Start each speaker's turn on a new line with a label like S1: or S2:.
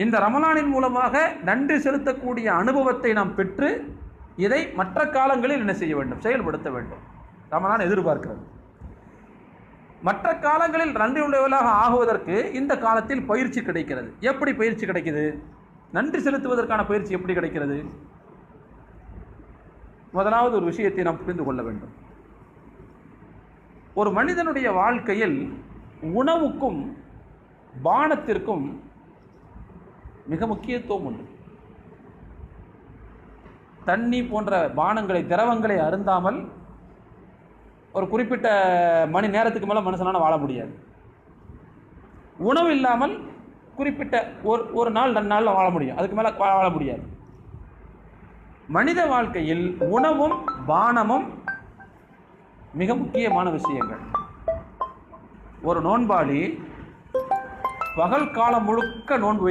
S1: இந்த ரமலானின் மூலமாக நன்றி செலுத்தக்கூடிய அனுபவத்தை நாம் பெற்று இதை மற்ற காலங்களில் என்ன செய்ய வேண்டும், செயல்படுத்த வேண்டும். ரமலான் எதிர்பார்க்கிறது. மற்ற காலங்களில் நன்றி உள்ளவர்களாக ஆகுவதற்கு இந்த காலத்தில் பயிற்சி கிடைக்கிறது. எப்படி பயிற்சி கிடைக்குது? நன்றி செலுத்துவதற்கான பயிற்சி எப்படி கிடைக்கிறது? முதலாவது ஒரு விஷயத்தை நாம் புரிந்து கொள்ள வேண்டும். ஒரு மனிதனுடைய வாழ்க்கையில் உணவுக்கும் பானத்திற்கும் மிக முக்கியத்துவம் உண்டு. தண்ணி போன்ற பானங்களை, திரவங்களை அருந்தாமல் ஒரு குறிப்பிட்ட மணி நேரத்துக்கு மேலே மனுஷனால வாழ முடியாது. உணவு இல்லாமல் குறிப்பிட்ட ஒரு நாள் 2 நாளில் வாழ முடியும், அதுக்கு மேலே வாழ முடியாது. மனித வாழ்க்கையில் உணவும் பானமும் மிக முக்கியமான விஷயங்கள். ஒரு நோன்பாளி பகல் காலம் முழுக்க நோன்பு